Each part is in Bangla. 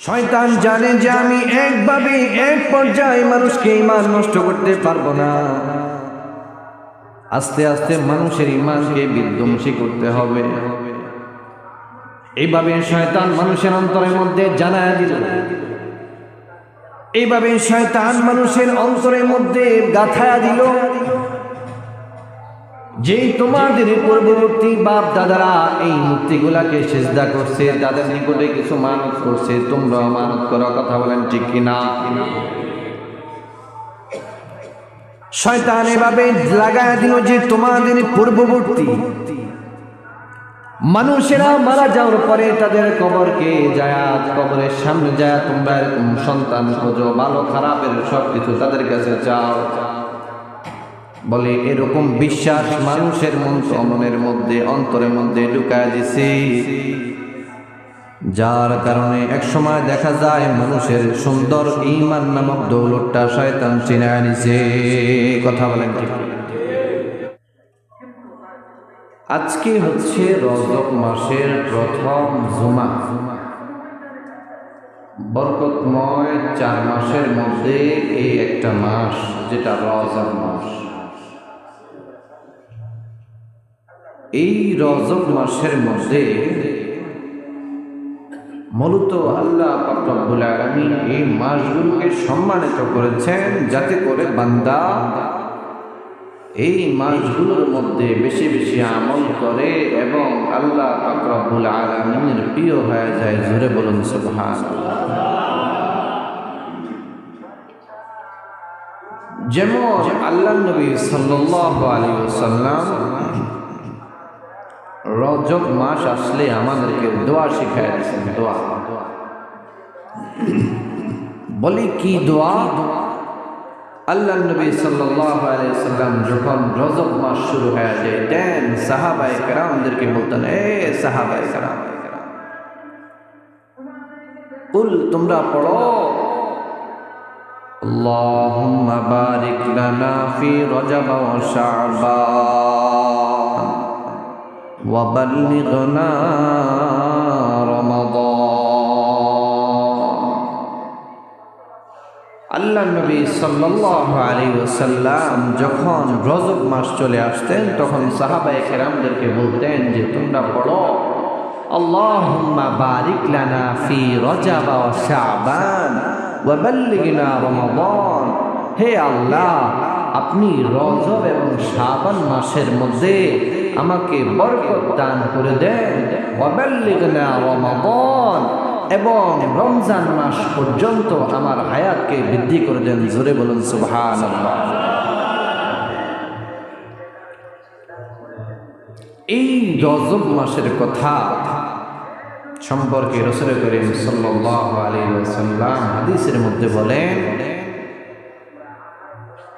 শয়তান জানে যে আমি একভাবে এক পর্যায়ে মানুষকে ঈমান নষ্ট করতে পারবো না। আস্তে আস্তে মানুষের ঈমানকে বিধ্বংসী করতে হবে। এইভাবে শয়তান মানুষের অন্তরের মধ্যে জানায়া দিল, এইভাবে শয়তান মানুষের অন্তরের মধ্যে গাঁথায়া দিল যে তোমাদের পূর্ববর্তী বাপ দাদারা এই মূর্তিগুলাকে সিজদা করছে, তাদের নিকটে কিছু মানত করছে, তোমরাও মানত করো। কথা বলেন ঠিক কিনা? শয়তান এভাবে লাগায়া দিল যে তোমাদের পূর্ববর্তী মানুষেরা মারা যাওয়ার পরে তাদের কবরকে যায়া, কবরের সামনে যায়া তোমরা এরকম সন্তান খোঁজো, ভালো খারাপের সব কিছু তাদের কাছে চাও। বলে এরকম বিশ্বাস মানুষের মনের মধ্যে, অন্তরের মধ্যে ঢুকায় দিছে, যার কারণে এক সময় দেখা যায় মানুষের সুন্দর ঈমান নামক দৌলতটা শয়তান ছিনায় নিছে। কথা বলেন ঠিক? আজকে হচ্ছে রজব মাসের প্রথম জুমা। বরকতময় 4 মাসের মধ্যে এই একটা মাস যেটা রজব মাস। এই রজব মাসের মধ্যে মূলত আল্লাহ পাক রব্বুল আলামিন এই মাসগুলোকে সম্মানিত করেছেন যাতে করে বান্দা এই মাসগুলোর মধ্যে বেশি বেশি আমল করে এবং আল্লাহ পাক রব্বুল আলামিনের প্রিয় হয়ে যায়। জোরে বলুন সুবহানাল্লাহ। যেমন আল্লাহ নবী সাল্লাল্লাহু আলাইহি ওয়াসাল্লাম রজব মাস আসলে আমাদেরকে দোয়া শিখায় দিয়েছেন। দোয়া বলি কি দোয়া? আল্লাহ নবী সাল্লাল্লাহু আলাইহি ওয়াসাল্লাম যখন রজব মাস শুরু হয়ে যায় দেন সাহাবায়ে কেরামদেরকে বলতেন, এ সাহাবায়ে কেরাম, কুল তোমরা পড়ো, আল্লাহুম্মা বারিক লানা ফি রজব ওয়া শাবান ওয়া বাল্লিগনা রমাদান। আল্লাহ নবী সাল্লাল্লাহু আলাইহি ওয়াসাল্লাম যখন রজব মাস চলে আসতেন তখন সাহাবায়ে কেরামদেরকে বলতেন যে তোমরা পড়ো, আল্লাহুম্মা বারিক লানা ফি রজব ওয়া শাবান ওয়া বাল্লিগনা রমাদান। হে আল্লাহ, আপনি রজব এবং শাবান মাসের মধ্যে আমাকে বরকত দান করে দেন, ওয়া বাল্লিগনা রমাদান, এবং রমজান মাস পর্যন্ত আমার হায়াতকে বৃদ্ধি করে দেন। জোরে বলুন সুবহানাল্লাহ। এই রজব মাসের কথা সম্পর্কে রাসূল করিম সাল্লাল্লাহু আলাইহি ওয়াসাল্লাম হাদিসের মধ্যে বলেন,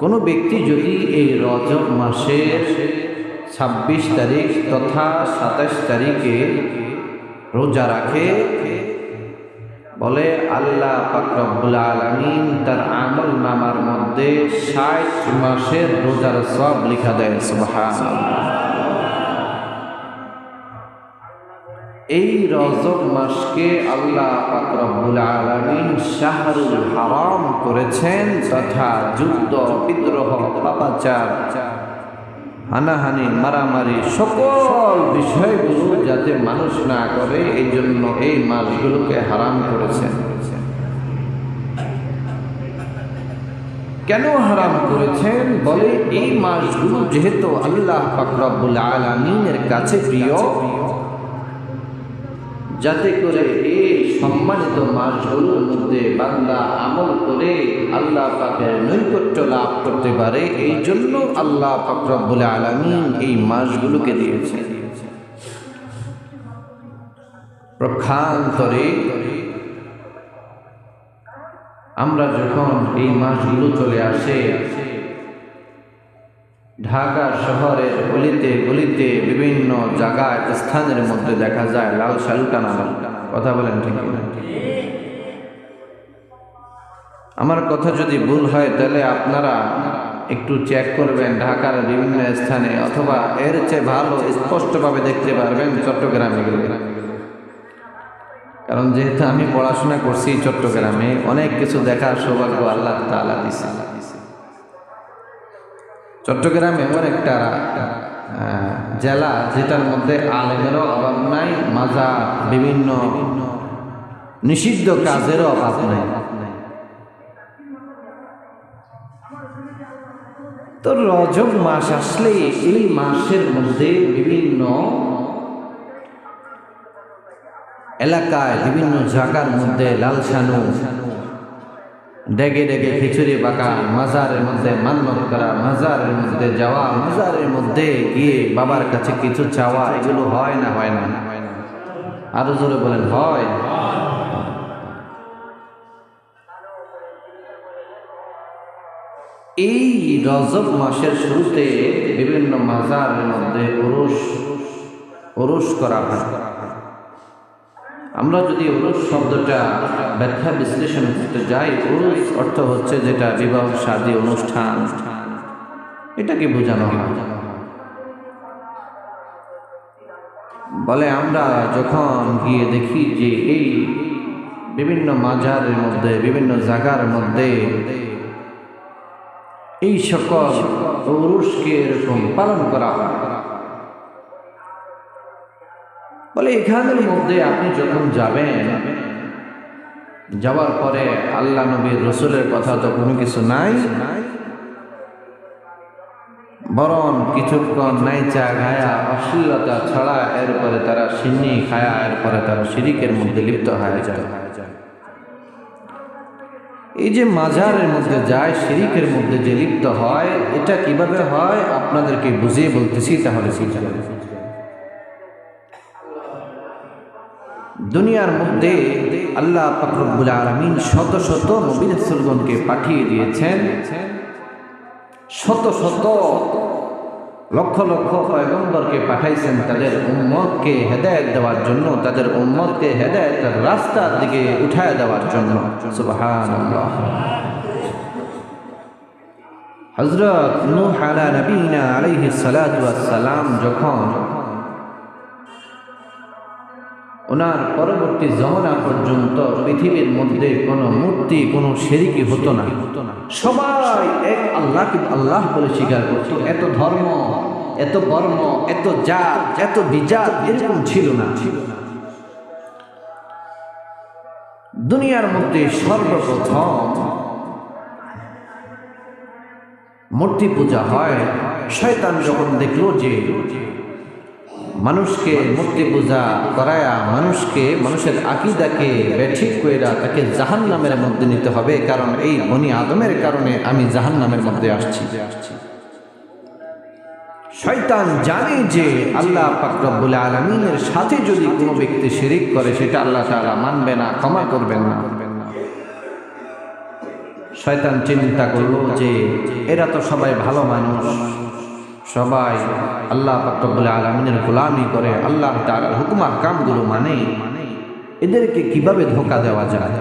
কোন ব্যক্তি যদি এই রজব মাসের 26 তারিখ তথা 27 তারিখে রোজা রাখে, বলে আল্লাহ পাক রব্বুল আলামিন তার আমল নামার মধ্যে 60 মাসের রোজার সওয়াব লিখা দেয়। সুবহানাল্লাহ। এই রজব মাসকে আল্লাহ পাক রব্বুল আলামিন শাহরুল হারাম করেছেন তথা যুদ্ধ, বিদ্রোহ, পাপাচার, হানাহানি, মারামারি সকল বিষয়গুলো যাতে মানুষ না করে এই জন্য এই মাসগুলোকে হারাম করেছেন। কেন হারাম করেছেন? বলে এই মাসগুলো যেহেতু আল্লাহ পাক রব্বুল আলামিনের কাছে প্রিয়, যাতে করে এই সম্মানিত মাসগুলোর মধ্যে বান্দা আমল করে আল্লাহ পাকের নৈকট্য লাভ করতে পারে, এই জন্য আল্লাহ পাক রব্বুল আলামিন এই মাসগুলোকে দিয়েছেন। পক্ষান্তরে আমরা যখন এই মাসগুলো চলে আসে, ঢাকা শহরের গলিতে গলিতে বিভিন্ন জায়গায় স্থানের মধ্যে দেখা যায় লাল শালু টানানো। কথা বলেন ঠিক না? আমার কথা যদি ভুল হয় তাহলে আপনারা একটু চেক করবেন ঢাকার বিভিন্ন স্থানে, অথবা এর চেয়ে ভালো স্পষ্টভাবে দেখতে পারবেন চট্টগ্রামে গেলে। কারণ যেহেতু আমি পড়াশোনা করছি চট্টগ্রামে, অনেক কিছু দেখার সৌভাগ্য আল্লাহ তাআলা দিয়েছে। চট্টগ্রাম এমন একটা জেলা যেটার মধ্যে আলেমেরও অভাব নাই, মাজার বিভিন্ন নিষিদ্ধ কাজেরও অভাব নাই। তো রজব মাস আসলে এই মাসের মধ্যে বিভিন্ন এলাকায় বিভিন্ন জায়গার মধ্যে লাল শানু ডেগে ডেগে খিচুড়ি পাকা, মাজারের মধ্যে মান্নত করা, মাজারের মধ্যে যাওয়া, মাজারের মধ্যে গিয়ে বাবার কাছে কিছু চাওয়া, এগুলো হয় না? হয় না? আরো জোরে বলেন, হয়? এই রজব মাসের শুরুতে বিভিন্ন মাজারের মধ্যে উরুস করা হয়। আমরা যদি উরুস শব্দটা ব্যাখ্যা বিশ্লেষণ করতে যাই, উরুস অর্থ হচ্ছে যেটা বিবাহ শাদী অনুষ্ঠান, এটাকে বোঝানো হয়। বলে আমরা যখন গিয়ে দেখি যে এই বিভিন্ন মাজারের মধ্যে বিভিন্ন জায়গার মধ্যে এই সকল উরুসকে এরকম পালন করা হয়, বলে এখানের মধ্যে আপনি যখন যাবেন, যাওয়ার পরে আল্লাহ নবীর রসুলের কথা তো কোনো কিছু নাই, বরং কিছুক্ষণ নাইচা গায়া অশ্লীলতা ছড়া, এরপরে তারা সিন্নি খায়া, এরপরে তারা শিরিকের মধ্যে লিপ্ত হয়ে যায়। এই যে মাজারের মধ্যে যায়, শিরিকের মধ্যে যে লিপ্ত হয়, এটা কিভাবে হয় আপনাদেরকে বুঝিয়ে বলতেছি, তাহলে বুঝবেন। দুনিয়ার মধ্যে আল্লাহ পাক রব্বুল আলামিন শত শত নবী রাসূলগণকে পাঠিয়ে দিয়েছেন, শত শত লক্ষ লক্ষ পয়গম্বরকে পাঠাইছেন তাদের উম্মতকে হেদায়েত দেওয়ার জন্য, তাদের উম্মতকে হেদায়েতের রাস্তার দিকে উঠায় দেওয়ার জন্য। সুবহানাল্লাহ। হযরত নূহ আলা নবীনা আলাইহিস সালাতু ওয়াস সালাম যখন ওনার পরবর্তী জমানা পর্যন্ত পৃথিবীর মধ্যে কোনো মূর্তি, কোনো শিরকি হতো না, সবাই এক আল্লাহকে আল্লাহ বলে স্বীকার করত। এত ধর্ম, এত বর্ণ, এত জাত, এত বিজাত এরকম ছিল না। দুনিয়ার মধ্যে সর্বপ্রথম মূর্তি পূজা হয়। শয়তান যখন দেখলো যে মানুষকে মূর্তি পূজা করায়া মানুষের আকীদাকে ব্যাঠিক কইরা তাকে জাহান্নামের মধ্যে নিতে হবে, কারণ এই বনি আদমের কারণে আমি জাহান্নামের মধ্যে আসছি। শয়তান জানে যে আল্লাহ পাক রব্বুল আলামিনের সাথে যদি কোনো ব্যক্তি শিরিক করে, সেটা আল্লাহ তাআলা মানবে না, ক্ষমা করবেন না। শয়তান চিন্তা করলো যে এরা তো সবাই ভালো মানুষ, সবাই আল্লাহ পাক রব্বুল আলামিনের গোলামি করে, আল্লাহ তাআলার হুকুম আহকামগুলো মানে, এদেরকে কিভাবে ধোঁকা দেওয়া যায়।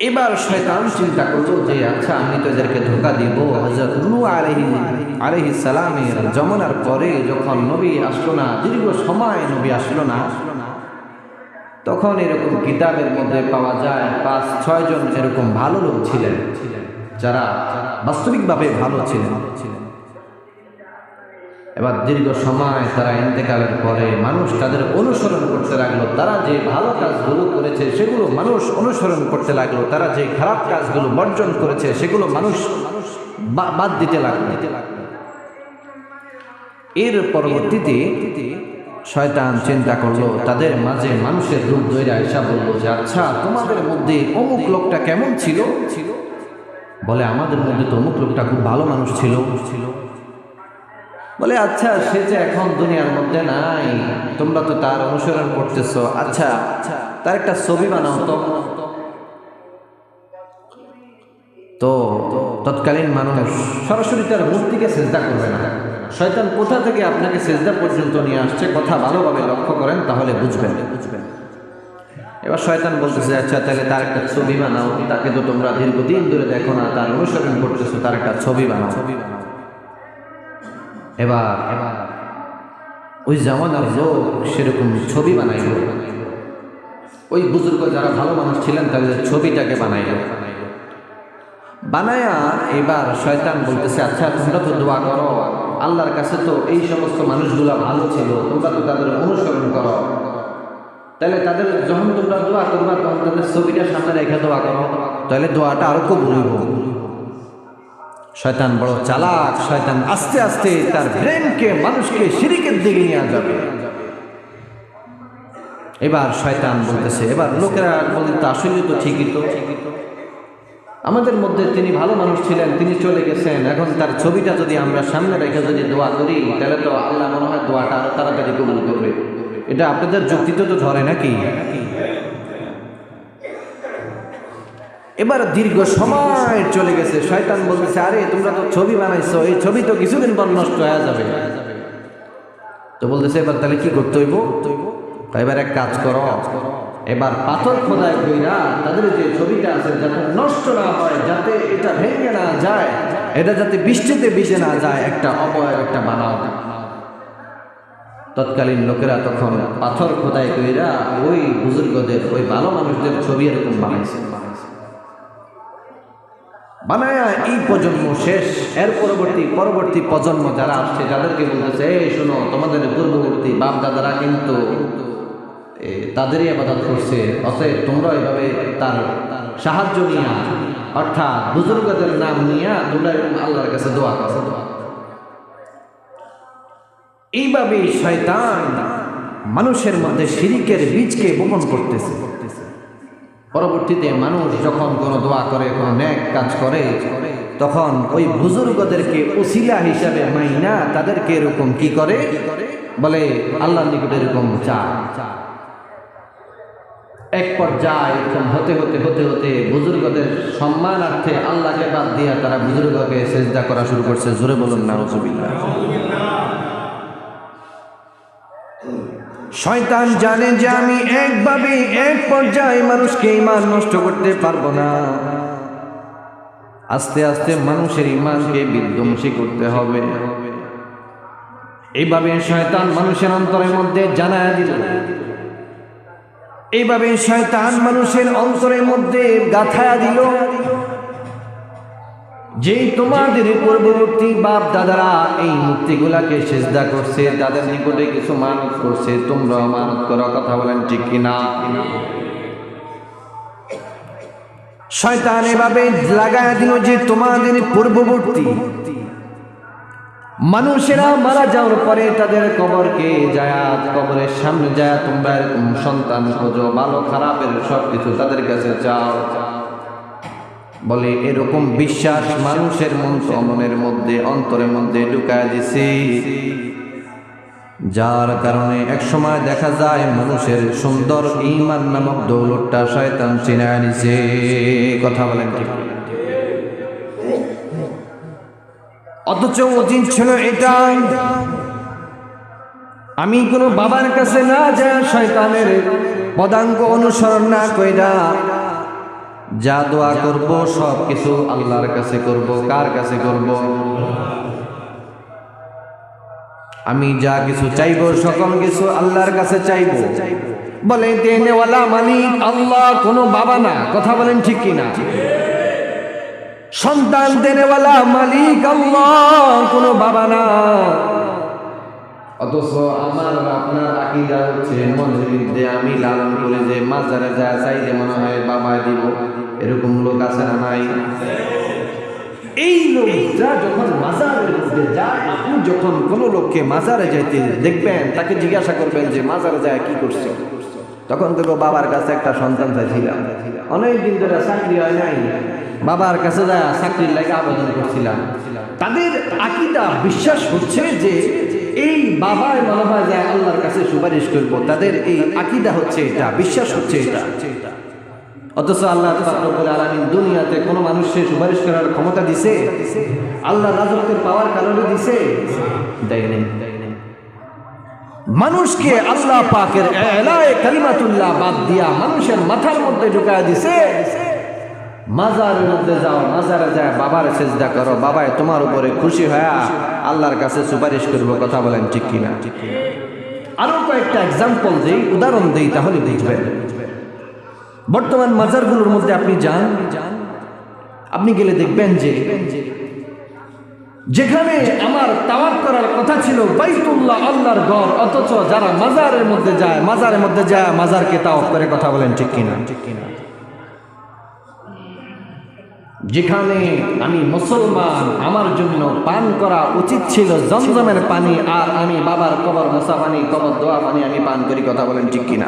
এবার শয়তান চিন্তা করলো যে আচ্ছা, আমি তো এদেরকে ধোঁকা দিব। হযরত নূহ আলাইহিস সালামের জমানার পরে যখন নবী আসলো না, দীর্ঘ সময় নবী আসলো না, তখন এরকম কিতাবের মধ্যে পাওয়া যায় 5-6 জন এরকম ভালো লোক ছিলেন, যারা বাস্তবিকভাবে ভালো ছিলেন। এবার দীর্ঘ সময় তারা ইন্তেকালের পরে মানুষ তাদের অনুসরণ করতে লাগলো। তারা যে ভালো কাজগুলো করেছে সেগুলো মানুষ অনুসরণ করতে লাগলো, তারা যে খারাপ কাজগুলো বর্জন করেছে সেগুলো মানুষ বাদ দিতে লাগলো। এর পরবর্তীতে শয়তান চিন্তা করলো, তাদের মাঝে মানুষের রূপ ধরে আয়েশা বললো যে আচ্ছা, তোমাদের মধ্যে অমুক লোকটা কেমন ছিল? বলে আমাদের মধ্যে তো অমুক লোকটা খুব ভালো মানুষ ছিল। বলে আচ্ছা, সে যে এখন দুনিয়ার মধ্যে নাই, তোমরা তো তার অনুসরণ করতেছো, আচ্ছা তার একটা ছবি বানাও তো। তৎকালীন মানুষ সরাসরি তার মূর্তিকে সেজদা করবে না। শয়তান কোথা থেকে আপনাকে সেজদা পর্যন্ত নিয়ে আসছে, কথা ভালোভাবে লক্ষ্য করেন তাহলে বুঝবেন। এবার শয়তান বলতেছে আচ্ছা, তাহলে তার একটা ছবি বানাও, তাকে তো তোমরা দীর্ঘদিন ধরে দেখো না, তার অনুসরণ করতেছো, তার একটা ছবি বানাও। এবার ওই জামানার লোক সেরকম ছবি বানাইল, ওই বুজুর্গ যারা ভালো মানুষ ছিলেন তাদের ছবিটাকে বানাইল। বানায়া এবার শয়তান বলতেছে, আচ্ছা তোমরা তো দোয়া করো আল্লাহর কাছে, তো এই সমস্ত মানুষগুলা ভালো ছিল, তোমরা তো তাদের অনুসরণ করো, তাহলে তাদের যখন তোমরা দোয়া করবা তখন তাদের ছবিটা সামনে রেখে দোয়া করো, তাহলে দোয়াটা আরো কবুল হইব। শয়তান বড় চালাক, শয়তান আস্তে আস্তে তার ব্রেনকে মানুষকে শিরকের দিকে নিয়ে যাবে। এবার শয়তান বলতেছে, এবার লোকেরা বলতে আসলে তো ঠিকই তো, আমাদের মধ্যে তিনি ভালো মানুষ ছিলেন, তিনি চলে গেছেন, এখন তার ছবিটা যদি আমরা সামনে রেখে যদি দোয়া করি তাহলে তো আল্লাহ মনে হয় দোয়াটা আরো তাড়াতাড়ি কবুল করবে। এটা আপনাদের যুক্তিতে তো ধরে নাকি? এবার দীর্ঘ সময় চলে গেছে, শয়তান বলতেছে, আরে তোমরা তো ছবি বানাইছো, এই ছবি তো কিছুদিন পর নষ্ট হয়ে যাবে। তো বলতেছে এবার তাহলে কি করতে হইব? এবার এক কাজ করো, এবার পাথর খোদাই কইরা তাদের যে ছবিটা আছে যাতে নষ্ট না হয়, যাতে এটা ভেঙে না যায়, এটা যাতে বৃষ্টিতে ভিজে না যায়, একটা অবয়ব একটা বানাও। তৎকালীন লোকেরা তখন পাথর খোদাই কইরা ওই বুজুর্গদের, ওই ভালো মানুষদের ছবি এরকম বানাইছে। বানায়া এই প্রজন্ম শেষ, এর পরবর্তী প্রজন্ম যারা আসছে যাদেরকে বলতেছে, এই শোনো তোমাদের পূর্ববর্তী বাপ দাদারা কিন্তু তাদেরই ইবাদত করছে, অতএব তোমরা এইভাবে তার সাহায্য নিয়া, অর্থাৎ বুজুর্গদের নাম নিয়া তোমরা আল্লাহর কাছে দোয়া করো। এইভাবে শয়তান মানুষের মধ্যে শিরকের বীজকে বপন করতেছে। পরবর্তীতে মানুষ যখন কোনো দোয়া করে, কোনো নেক কাজ করে, তখন ওই বুজুর্গদেরকে ওসিলা হিসাবে মাইনা তাদেরকে এরকম কি করে বলে আল্লাহর নিকটে এরকম চায়। এক পর্যায়ে এরকম হতে হতে বুজুর্গদের সম্মানার্থে আল্লাহকে বাদ দিয়া তারা বুজুর্গকে সেজদা করা শুরু করছে। জোরে বলুন নাউজুবিল্লাহ। শয়তান জানে যে আমি একভাবে এক পর্যায়ে মানুষকে ঈমান নষ্ট করতে পারবো না, আস্তে আস্তে মানুষের ঈমানকে বিধ্বংসী করতে হবে। এইভাবে শয়তান মানুষের অন্তরের মধ্যে জানায়া দিল, এইভাবে শয়তান মানুষের অন্তরের মধ্যে গাঁথায়া দিল যে তোমাদের পূর্ববর্তী বাপ দাদারা এই মূর্তিগুলাকে সিজদা করছে, তাদের নিকটে কিছু মানত করছে, তোমরা মানত করো। কথা বলেন ঠিক কিনা? শয়তান এভাবে লাগায়া দিল যে তোমাদের পূর্ববর্তী মানুষেরা মারা যাওয়ার পরে তাদের কবরকে যায়া, কবরের সামনে যায়া তোমরা এরকম সন্তান খোঁজো, ভালো খারাপের সবকিছু তাদের কাছে চাও। বলে এরকম বিশ্বাস মানুষের মনের মধ্যে, অন্তরের মধ্যে ঢুকায় দিছে, যার কারণে এক সময় দেখা যায় মানুষের সুন্দর ঈমান নামক দৌলতটা শয়তান ছিনায় নিছে। কথা বলেন ঠিক? অথচ উচিত ছিল এটা, আমি কোনো বাবার কাছে না যায় শয়তানের পদাঙ্ক অনুসরণ না কইরা যা দোয়া করব সব কিছু আল্লাহর কাছে করব। কার কাছে করব? আমি যা কিছু চাইব সকল কিছু আল্লাহর কাছে চাইব। বলে দেনেওয়ালা মালিক আল্লাহ, কোনো বাবা না। কথা বলেন ঠিক কিনা? সন্তান দেনেওয়ালা মালিক আল্লাহ, কোনো বাবা না। অথচ আমার আপনার আকীদা হচ্ছে মনের মধ্যে আমি লালন করে যে মাজারে যায় চাইলে মনে হয় বাবা দিব। এরকম লোক আছে না নাই? এই লোকটা যখন মাজারের মধ্যে যায়, আপনি যখন কোনো লোককে মাজারে যাইতে দেখবেন, তাকে জিজ্ঞাসা করবেন যে মাজারে যায় কি করছে, তখন দেখো বাবার কাছে একটা সন্তান চাইছিলাম, অনেকদিন ধরে চাকরি হয় নাই, বাবার কাছে যায় চাকরির লাগে আবেদন করছিলাম। তাদের আকীদা বিশ্বাস হচ্ছে যে এই বাবার মনে হয় যে আল্লাহর কাছে সুপারিশ করবো, তাদের এই আকীদা হচ্ছে এটা, বিশ্বাস হচ্ছে এটা। অথচ আল্লাহ রাব্বুল আলামিন দুনিয়াতে কোনো মানুষের সুপারিশ করার ক্ষমতা দিছে? আল্লাহ রাজত্বের পাওয়ার কারণে দিছে? দেয় নাই। মানুষকে আল্লাহ পাকের এলায়ে কালিমাতুল্লাহ বাদ দিয়া মানুষের মাথার মধ্যে ঢুকায় দিছে, মাজারের মধ্যে যাও, মাজারে যায় বাবার সেজদা করো, বাবাই তোমার উপরে খুশি হয়ে আল্লাহর কাছে সুপারিশ করবো। কথা বলেন ঠিক কিনা? আরো কয়েকটা এক্সাম্পল দেই, উদাহরণ দেই, তাহলে দেখবেন। বর্তমান মাজারগুলোর মধ্যে আপনি যান, আপনি গেলে দেখবেন যে যেখানে আমার তাওয়াফ করার কথা ছিল বাইতুল্লাহ, আল্লাহর ঘর, অথচ যারা মাজারের মধ্যে যায় মাজারকে তাওয়াফ করে, কথা বলেন ঠিক কিনা? যেখানে আমি মুসলমান, আমার জন্য পান করা উচিত ছিল জমজমের পানি, আর আমি বাবার কবর মোছা পানি, কবর দোয়া পানি আমি পান করি, কথা বলেন ঠিক কিনা?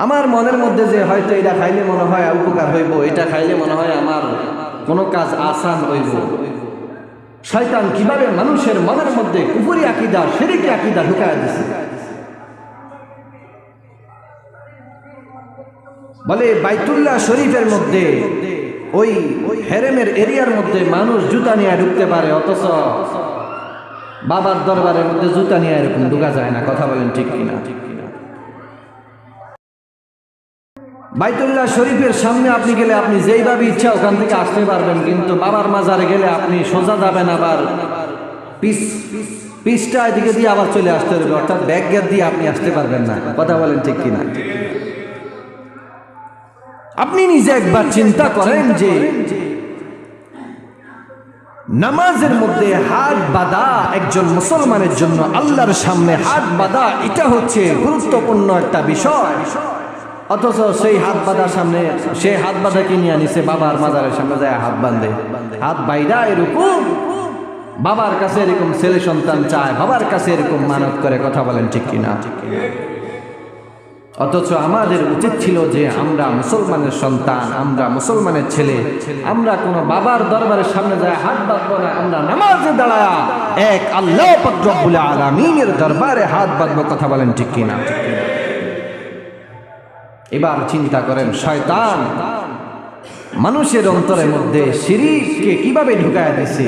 আমার মনের মধ্যে যে হয়তো এটা খাইলে মনে হয় উপকার হইব, এটা খাইলে মনে হয় আমার কোনো কাজ আসান হইব। শয়তান কিভাবে মানুষের মনের মধ্যে কুফরি আকীদা, শিরকি আকীদা ঢুকায় দিছে। বলে বাইতুল্লাহ শরীফের মধ্যে, ওই হেরেমের এরিয়ার মধ্যে মানুষ জুতা নিয়ে ঢুকতে পারে, অথচ বাবার দরবারের মধ্যে জুতা নিয়ে এরকম ঢুকা যায় না, কথা বলেন ঠিক কিনা? বাইতুল্লাহ শরীফের সামনে আপনি গেলে আপনি যেইভাবে ইচ্ছা ওখান থেকে আসতে পারবেন, কিন্তু বাবার মাজারে গেলে আপনি সোজা যাবেন, আবার পিসটা এদিকে দিয়ে আবার চলে আসতে হবে, অর্থাৎ ব্যাক গেট দিয়ে আপনি আসতে পারবেন না, কথা বলেন ঠিক কিনা? আপনি নিজে একবার চিন্তা করেন যে নামাজের মধ্যে হাত বাঁধা একজন মুসলমানের জন্য, আল্লাহর সামনে হাত বাঁধা, এটা হচ্ছে গুরুত্বপূর্ণ একটা বিষয়, অথচ সেই হাত বাঁধার সামনে, সে হাত বাঁধা কি নিয়ে নিছে বাবার মাজারের সামনে যায় হাত বাঁধে, হাত বাইরা এরকম বাবার কাছে এরকম ছেলে সন্তান চায়, বাবার কাছে এরকম মানত করে, কথা বলেন ঠিক কিনা? অথচ আমাদের উচিত ছিল যে আমরা মুসলমানের সন্তান, আমরা মুসলমানের ছেলে, আমরা কোনো বাবার দরবারের সামনে যায় হাত বাঁধবো না, আমরা নামাজে দাঁড়ায়া এক আল্লাহ পাক রব্বুল আলামিনের দরবারে হাত বাঁধবো, কথা বলেন ঠিক কিনা? এবার চিন্তা করেন, শয়তান মানুষের অন্তরের মধ্যে শিরককে কিভাবে ঢুকায় দিছে।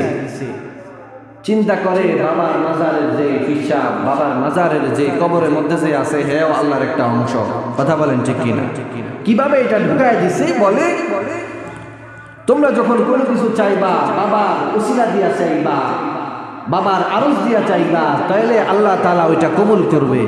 চিন্তা করে বাবার মাজারের যে হিসাব, বাবার মাজারের যে কবরের মধ্যে যে আছে, হেও আল্লাহর একটা অংশ, কথা বলেন ঠিক কিনা? কিভাবে এটা ঢুকায় দিছে, বলে তোমরা যখন কোনো কিছু চাইবা, বাবার উসিলা দিয়া চাইবা, বাবার আরজ দিয়া চাইবা, তাহলে আল্লাহ তাআলা ওইটা কবুল করবে।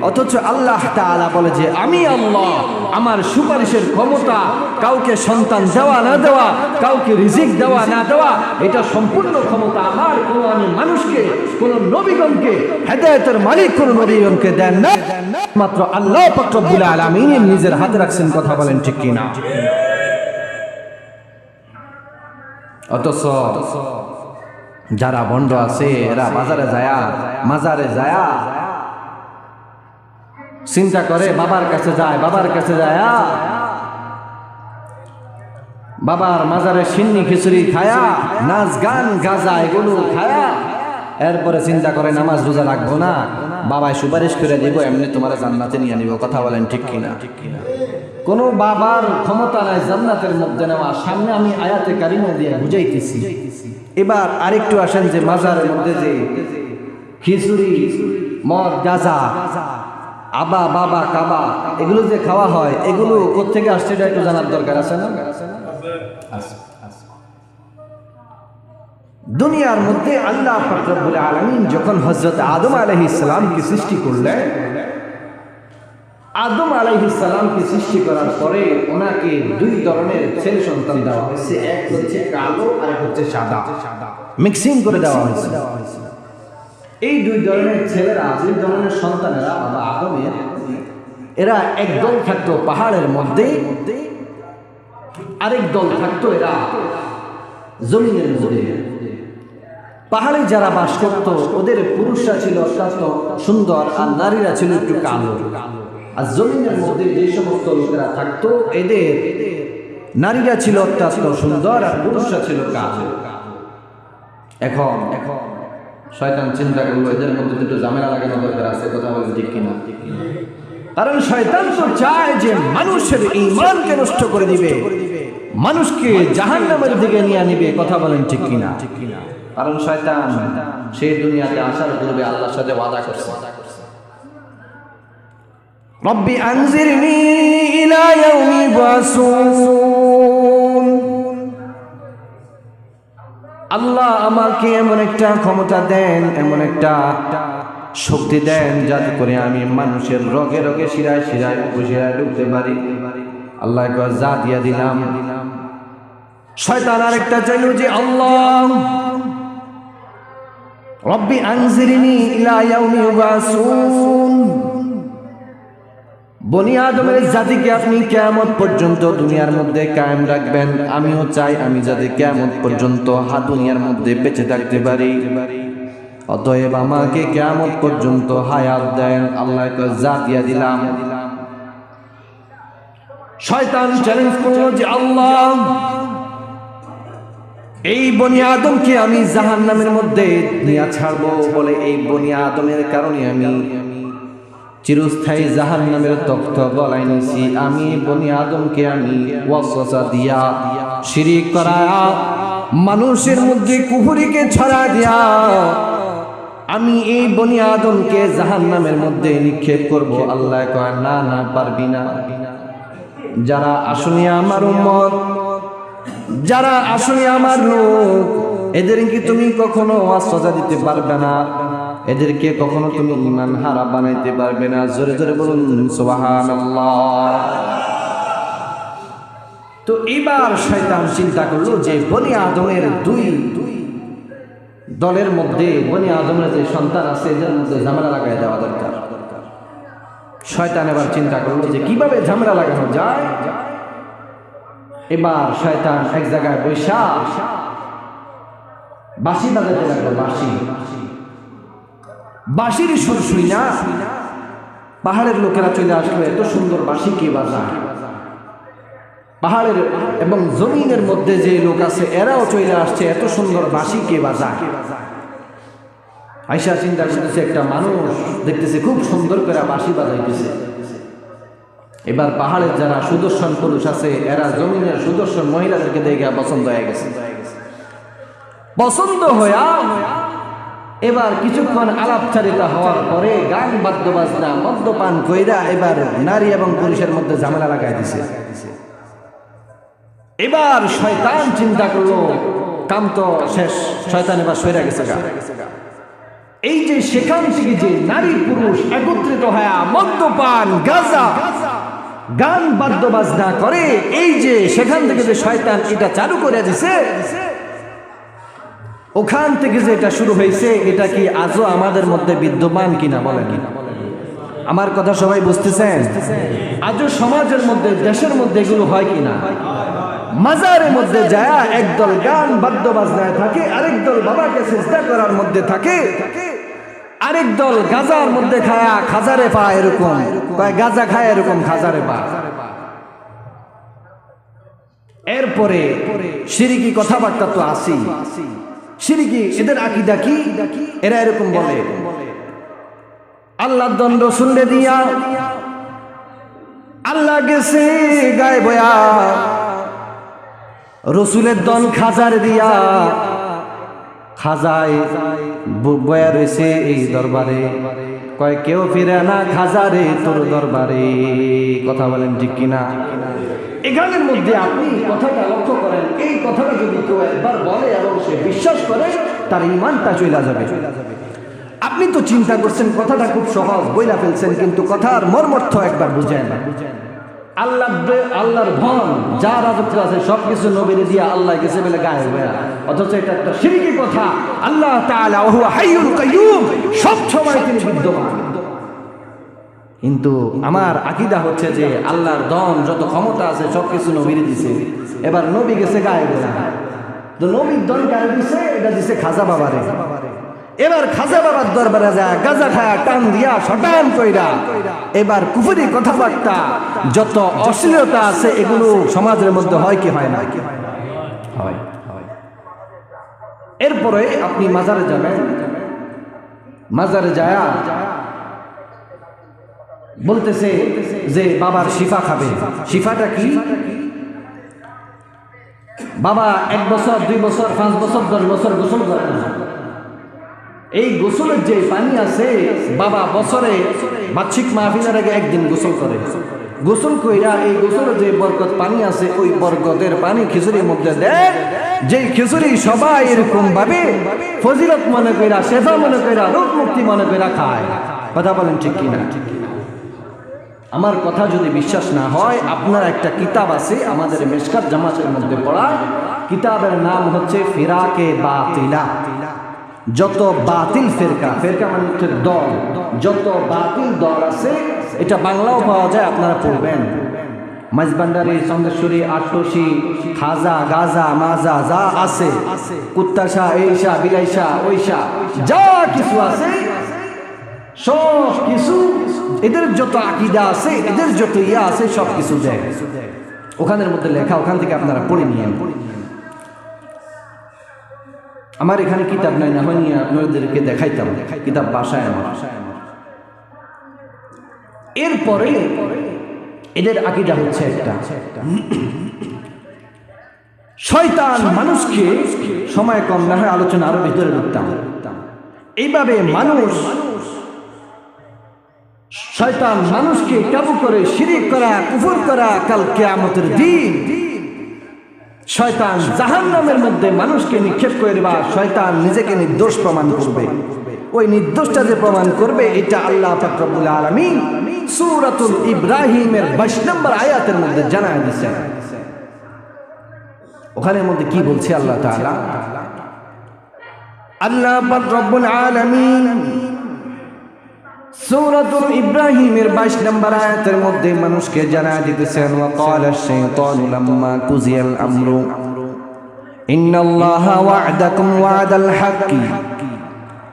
অথচ আল্লাহ তাআলা বলে যে আমি আল্লাহ, আমার সুপারিশের ক্ষমতা, কাউকে সন্তান দেওয়া না দেওয়া, কাউকে রিজিক দেওয়া না দেওয়া, এটা সম্পূর্ণ ক্ষমতা আমার। কোনো আমি মানুষকে, কোনো নবীগণকে, হেদায়েতের মালিক কোনো নবীগণকে দেন না, মাত্র আল্লাহ পাক রব্বুল আলামিন নিজের হাতে রাখছেন, কথা বলেন ঠিক কিনা? অথচ যারা বন্ড আছে এরা মাজারে যায়া চিন্তা করে, বাবার কাছে যায়, বাবার মাজারে সিন্নি খিচুড়ি খায়া, নাচ গান গাজা এগুলো খায়া, এরপরে চিন্তা করে নামাজ রোজা রাখবো না, বাবায় সুপারিশ করে দিব, এমনি তোমার জান্নাতে নিয়ে নিব, কথা বলেন ঠিক কিনা? কোনো বাবার ক্ষমতা নাই জান্নাতের মধ্যে নেওয়া। সামনে আমি আয়াতে কারিমা দিয়ে বুঝাইতেছি। এবার আরেকটু আসেন যে মাজারের মধ্যে যে খিচুড়ি, মদ, গাঁজা, আবা, বাবা, কাবা এগুলো যে খাওয়া হয়, এগুলো কোত্থেকে আসছে এটা একটু জানার দরকার আছে না? দুনিয়ার মধ্যে আল্লাহ পাক রব্বুল আলামিন যখন হযরত আদম আলাইহিস সালামকে সৃষ্টি করলেন, আদম আলাইহিস সালামকে সৃষ্টি করার পরে ওনাকে দুই ধরনের ছেলে সন্তান দেওয়া হয়েছে, এক হচ্ছে কালো আর এক হচ্ছে সাদা, মিক্সিং করে দেওয়া হয়েছে। এই দুই ধরনের ছেলেরা, দুই ধরনের সন্তানেরা বাবা আদমের, এরা একদল থাকতো পাহাড়ের মধ্যে, আরেক দল থাকতো এরা জমিনের মধ্যে। পাহাড়ে যারা বাস করত ওদের পুরুষরা ছিল অত্যন্ত সুন্দর আর নারীরা ছিল একটু কালো। আর জমিনের মধ্যে যে সমস্ত লোকেরা থাকতো এদের নারীরা ছিল অত্যন্ত সুন্দর আর পুরুষরা ছিল কালো। এখন শয়তান চিন্তা করলো এদের মধ্যে দুটো ঝামেলা লাগানো দরকার আছে, কথা বলেন ঠিক কিনা? কারণ শয়তান তো চায় যে মানুষের ঈমানকে নষ্ট করে দিবে, মানুষকে জাহান্নামের দিকে নিয়ে নিবে, কথা বলেন ঠিক কিনা? কারণ শয়তান সেই দুনিয়াতে আসার পূর্বে আল্লাহর সাথে ওয়াদা করছে, রব্বি আনজিরনি ইলা ইয়াউমি ইউবাসুন, আল্লাহ আমাকে এমন একটা ক্ষমতা দেন, এমন একটা শক্তি দেন যাতে করে আমি মানুষের রগে রগে শিরায় শিরায় উপশিরায় ঢুকতে পারি। আল্লাহ যা দিয়া দিলাম। শয়তান আরেকটা চাইল যে আল্লাহ রব্বি আনজিরনি ইলা ইয়াউমি ইউবাসুন, বনি আদমের জাতিকে আপনি কিয়ামত পর্যন্ত দুনিয়ার মধ্যে কায়েম রাখবেন। আমিও চাই আমি যাতে কিয়ামত পর্যন্ত দুনিয়ার মধ্যে বেঁচে থাকতে পারি। অতএব আমাকে কিয়ামত পর্যন্ত হায়াত দেন। আল্লাহকে যা দিয়া দিলাম। শয়তান চ্যালেঞ্জ করল যে আল্লাহ এই বনি আদমকে আমি জাহান্নামের মধ্যে নিয়ে ছাড়বো, বলে এই বনি আদমের কারণে আমি চিরস্থায়ী জাহান্নামের তখ্ত গলায় নিয়েছি। আমি বনি আদমকে আমি ওয়াসওয়াসা দিয়া শিরিক করায়া মানুষের মধ্যে কুফরিকে ছড়া দিয়া আমি এই বনি আদমকে জাহান্নামের মধ্যে নিক্ষেপ করব। আল্লাহ কয় না না, পারবি না। যারা আসলে আমার উম্মত, যারা আসলে আমার লোক, এদেরকে তুমি কখনো ওয়াসওয়াসা দিতে পারবে না, এদেরকে কখনো তুমি ঈমান হারা বানাইতে পারবে না। জোরে জোরে বলুন সুবহানাল্লাহ। তো এবার শয়তান চিন্তা করলো যে বনি আদমের দুই দলের মধ্যে বনি আদমের যে সন্তান আছে এদের মধ্যে ঝামেলা লাগাই দেওয়া দরকার। শয়তান এবার চিন্তা করলো যে কিভাবে ঝামেলা লাগানো যায়। এবার শয়তান এক জায়গায় বৈশা বাঁশি বাজাতে লাগলো। বাঁশির সুর শুই না পাহাড়ের লোকেরা চলে আসলো, এত সুন্দর বাঁশি কে বাজায়। পাহাড়ের এবং জমিনের মধ্যে যে লোক আছে এরাও চলে আসছে, এত সুন্দর বাঁশি কে বাজায়। আয়সা চিন্তা করতেছে একটা মানুষ দেখতেছে খুব সুন্দর করে বাঁশি বাজাইতেছে। এবার পাহাড়ের যারা সুদর্শন পুরুষ আছে এরা জমিনের সুদর্শন মহিলাদেরকে দেখে পছন্দ হয়ে গেছে। পছন্দ হইয়া এবার কিছুক্ষণ আলাপচারিতা হওয়ার পরে গান বাদ্য বাজনা মদ্যপান কইরা এবার নারী এবং পুরুষের মধ্যে ঝামেলা লাগাই দিছে। এবার শয়তান চিন্তা করলো কাম তো শেষ, শয়তান এবার সইরা গেছে। এই যে সেখান থেকে যে নারী পুরুষ একত্রিত হয়ে মদ্যপান গাঁজা গান বাদ্য বাজনা করে, এই যে সেখান থেকে যে শয়তান এটা চালু করে দিছে, ওখান থেকে যে এটা শুরু হয়েছে, এটা কি আজও আমাদের মধ্যে বিদ্যমান কিনা বলেন? আমার কথা সবাই বুঝতেছেন? আজও সমাজের মধ্যে দেশের মধ্যে এগুলো হয় কিনা? মাজারের মধ্যে যায় একদল গান বাদ্য বাজনায় থাকে, আরেক দল বাবাকে সিজদা করার মধ্যে থাকে, আরেক দল গাজার মধ্যে খায়া খাজারে পা, এরকম গাজা খায় এরকম খাজারে পা। এরপরে শিরকি কথাবার্তা তো আসি। শিরকি এদের আকীদা কি? এরা এরকম বলে আল্লাহর দণ্ড শুনলে দিয়া আল্লাহ গেছে গায়ে বয়া, রসুলের দন খাজার দিয়া খাজায় বয়া রয়েছে এই দরবারে, কয় কেউ ফিরে না খাজারে তোর দরবারে। কথা বলেন ঠিক কিনা? এখানের মধ্যে আপনি কথাটা লক্ষ্য করেন, এই কথাটা যদি কেউ একবার বলে এবং সে বিশ্বাস করে তার ঈমানটা চলে যাবে। আপনি তো চিন্তা করছেন কথাটা খুব সহজ বইলা ফেলছেন, কিন্তু কথার মর্মর্থ একবার বুঝেন না। আল্লাহর ধন যা রাজত্ব আছে সবকিছু নবীরে দিয়া আল্লাহ গেছে বলে গায়ে হয়ে, অথচ এটা একটা শিরকি কথা। আল্লাহ তাআলা ওয়া হাইয়ুল কাইয়ুম, সব সময় তিনি বিদ্যমান। কিন্তু আমার আকীদা হচ্ছে যে আল্লাহর ধন যত ক্ষমতা আছে সবকিছু নবীরে দিছে, এবার নবী গেছে গায়ে হয়ে, তো নবীর ধন গায়ে দিছে, এটা দিছে খাজা বাবারে। এবার খাজা বাবার দরবারে যায় গাজা খায়া টান দিয়া শটান কইরা এবার কুফরি কথাবার্তা যত অশ্লীলতা আছে এগুলো সমাজের মধ্যে হয় কি হয় না? হয়। এরপরে আপনি মাজারে যাবেন, মাজারে যায়া বলতেছে যে বাবার শিফা খাবে। শিফাটা কি? বাবা 1 বছর 2 বছর 5 বছর 10 বছর গোসল করে না। এই গোসলের যে পানি আছে বাবা বছরে বার্ষিক মাহফিলের আগে একদিন গোসল করে, গোসল কইরা এই গোসলের যে বরকত পানি আছে ওই বরকতের পানি খিচুড়ির মধ্যে দেয়, যেই খিচুড়ি সবাই এরকম ভাবে ফজিলত মনে কইরা, শেফা মনে কইরা, রোগ মুক্তি মনে কইরা খায়। কথা বলেন ঠিক কিনা? আমার কথা যদি বিশ্বাস না হয়, আপনার একটা কিতাব আছে আমাদের মিশকাত জামাতের মধ্যে পড়া, কিতাবের নাম হচ্ছে ফিরাকে বাতিলা। যত বাতিল ফেরকা, ফেরকা মানে হচ্ছে দল, যত বাতিল দল আছে, এটা বাংলাও পাওয়া যায়, আপনারা পড়বেন। মাইজবান্ডারি, চন্দ্রেশ্বরী, আটটসি, খাজা, গাজা, মাজা যা আছে, কুত্তাশা, এইশা, বিলাইশা, ওইশা যা কিছু আছে, সব কিছু এদের যত আকীদা আছে, এদের যত ইয়া আছে, সব কিছু দেয় ওখানের মধ্যে লেখা। ওখান থেকে আপনারা পড়ে নিয়েন। আমার এখানে কিতাব নাই, না হয়নি আপনাদেরকে দেখাইতাম কিতাব বাসায় আমার। এরপরে এদের আকীদা হচ্ছে একটা, শয়তান মানুষকে, সময় কম না হয় আলোচনা আরো ভিতরে ঢুকতাম, এইভাবে মানুষ, শয়তান মানুষকে কাবু করে শিরিক করা, কুফর করা, কাল কিয়ামতের দিন শয়তান জাহান্নামের মধ্যে মানুষকে নিক্ষেপ করে, বা শয়তান নিজেকে নির্দোষ প্রমাণ করবে। ওই নির্দোষটা যে প্রমাণ করবে, এটা আল্লাহ পাক রব্বুল আলামিন সূরাতুল ইব্রাহিমের 22 নম্বর আয়াতের মধ্যে জানায় দিয়েছেন। ওখানের মধ্যে কি বলছে আল্লাহ তাআলা? আল্লাহ পাক রব্বুল আলামিন সূরাতুল ইব্রাহিমের 22 নম্বর আয়াতের মধ্যে মানুষকে জানায় দিতেছেন, ওয়া ক্বালা আশ-শাইতানু লাম্মা কুযিয়াল আমরু ইন্নাল্লাহা ওয়া'দাকুম ওয়া'দাল হাক্কি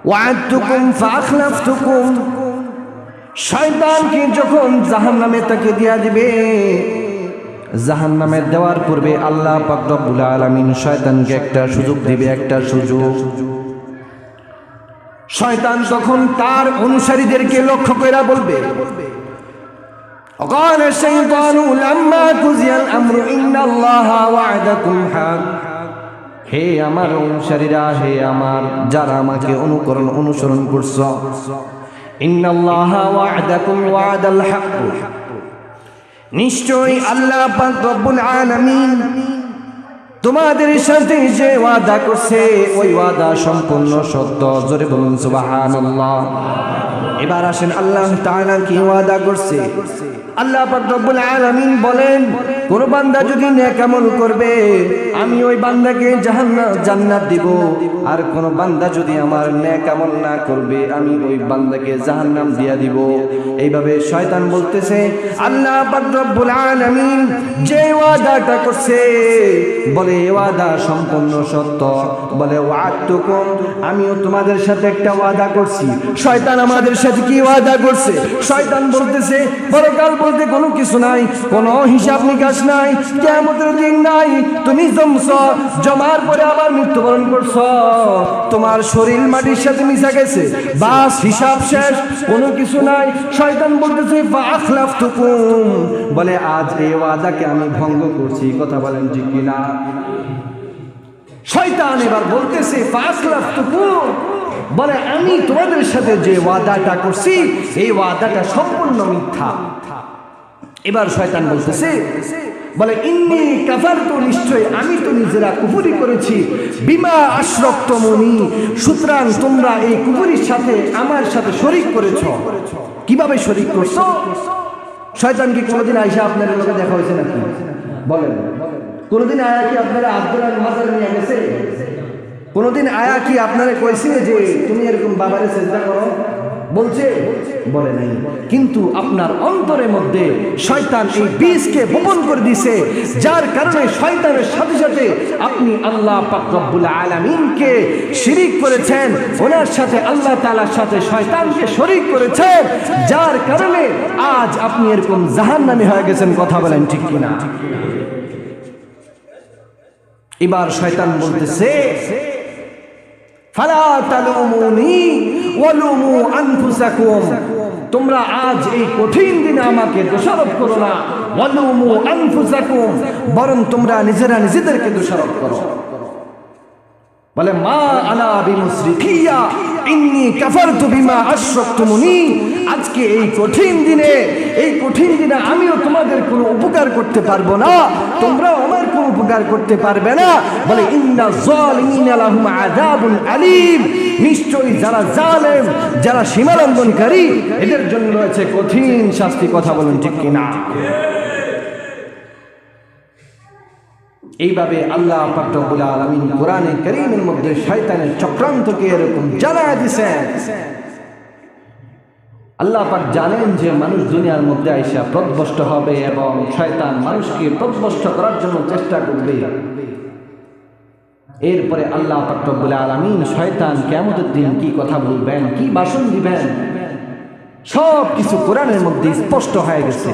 ওয়া'আদতুকুম ফাআখলাফতুকুম। শয়তানকে যখন জাহান্নামে তাকে দিয়া দিবে, জাহান্নামে দেওয়ার পূর্বে আল্লাহ পাক রব্বুল আলামিন শয়তানকে একটা সুযোগ দিবে, একটা সুযোগ। শয়তান তখন তার অনুসারীদেরকে লক্ষ্য করে বলবে, وقال الشيطان لما قضي الامر ان الله وعدكم حق। হে আমার অনুসারীরা, হে আমার যারা আমাকে অনুসরণ করছো, ইন্নাল্লাহা ওয়া'দাকুম ওয়া'দাল হক, নিশ্চয়ই আল্লাহ পাক রব্বুল আলামিন তোমাদের সাথে যে ওয়াদা করছে, ওই ওয়াদা সম্পূর্ণ সত্য। জোরে বলুন সুবহানাল্লাহ। এবার আসেন আল্লাহ তাআলা কি ওয়াদা করছে। আল্লাহ পাক রব্বুল আলামিন বলেন, কোন বান্দা যদি নেক আমল করবে, আমি ওই বান্দাকে জান্নাত দিব, আর কোন বান্দা যদি আমার নেক আমল না করবে, আমি ওই বান্দাকে জাহান্নাম দিয়া দিব। এইভাবে শয়তান বলতেছে, আল্লাহ পাক রব্বুল আলামিন যে ওয়াদাটা করছে, বলে এই ওয়াদা সম্পূর্ণ সত্য। বলে ওয়া'আদতুকুম, আমিও তোমাদের সাথে একটা ওয়াদা করছি। শয়তান আমাদের সাথে কি ওয়াদা করছে? শয়তান বলতেছে, পরকাল বলতে কোনো কিছু নাই, কোনো হিসাব নিকাশ নাই, কিয়ামতের দিন নাই। তুমি জমছো, জমার পরে আবার মৃত্যুবরণ করছো, তোমার শরীর মাটির সাথে মিশা গেছে, বাস হিসাব শেষ, কোনো কিছু নাই। শয়তান বলতেছে ফাআখলাফতুকুম, বলে আজ এই ওয়াদাকে আমি ভঙ্গ করছি। কথা বলেন ঠিক কিনা? শয়তান এবার বলতেছে ফাআখলাফতুকুম, বলে আমি তোমাদের সাথে যে ওয়াদাটা করছি, এই ওয়াদাটা সম্পূর্ণ মিথ্যা। এবার শয়তান বলতেছে, বলে ইন্নী কাফারতু, নিশ্চয় আমি তো নিজেরা কুফরি করেছি, বিমা আশরাকতুমুনি, সুতরাং তোমরা এই কুফরির সাথে আমার সাথে শরীক করেছো। কিভাবে শরীক করছো? শয়তান কি কোনোদিন আয়েশা আপনাদের লোকে দেখা হয়েছে নাকি? বলেন, কোনোদিন আয়া কি আপনারা আব্দুল্লাহ মাজার নিয়ে গেছে? কোনোদিন আয়া কি আপনারা কইছে যে তুমি এরকম বাবারে সিজদা করো? বলছে? বলে নাই। কিন্তু আপনার অন্তরের মধ্যে শয়তান এই বীজকে বপন করে দিয়েছে, যার কারণে শয়তানের সাথে সাথে আপনি আল্লাহ পাক রব্বুল আলামিনকে শিরিক করেছেন, ওনার সাথে আল্লাহ তাআলার সাথে শয়তানকে শরীক করেছেন, যার কারণে আজ আপনি এরকম জাহান্নামী হয়ে গেছেন। কথা বলেন ঠিক কিনা? এবার শয়তান বলতেছে, ফালা তালুমুনি ওয়ালুমু আনফুসাকুম, তোমরা আজ এই কঠিন দিনে আমাকে দোষারোপ করো না। ওয়ালুমু আনফুসাকুম, বরং তোমরা নিজেরা নিজেদেরকে দোষারোপ করো। বলে মা আনা বিমুসরিকিয়া, ইন্নী কাফারতু বিমা আশরাকতুমুনি, আজকে এই কঠিন দিনে আমিও তোমাদের কোনো উপকার করতে পারবো না, তোমরাও আমার কোনো উপকার করতে পারবে না। বলে ইন্না যালিমিনা লাহুম আযাবুন আলীম, নিশ্চয়ই যারা জালেম, যারা সীমালঙ্ঘনকারী, এদের জন্য রয়েছে কঠিন শাস্তি। কথা বলুন ঠিক কিনা? এইভাবে আল্লাহ পাক রব্বুল আলামিন কোরআনে কারীমের মধ্যে শয়তানের চক্রান্তকে এরকম জানায় দিয়েছেন। আল্লাহ পাক জানেন যে মানুষ দুনিয়ার মধ্যে আইসা পথভ্রষ্ট হবে এবং শয়তান মানুষকে পথভ্রষ্ট করার জন্য চেষ্টা করবে। এরপরে আল্লাহ পাক রব্বুল আলামিন শয়তান কিয়ামতের দিন কি কথা বলবেন, কি ভাষণ দিবেন, সব কিছু কোরআনের মধ্যে স্পষ্ট হয়ে গেছে।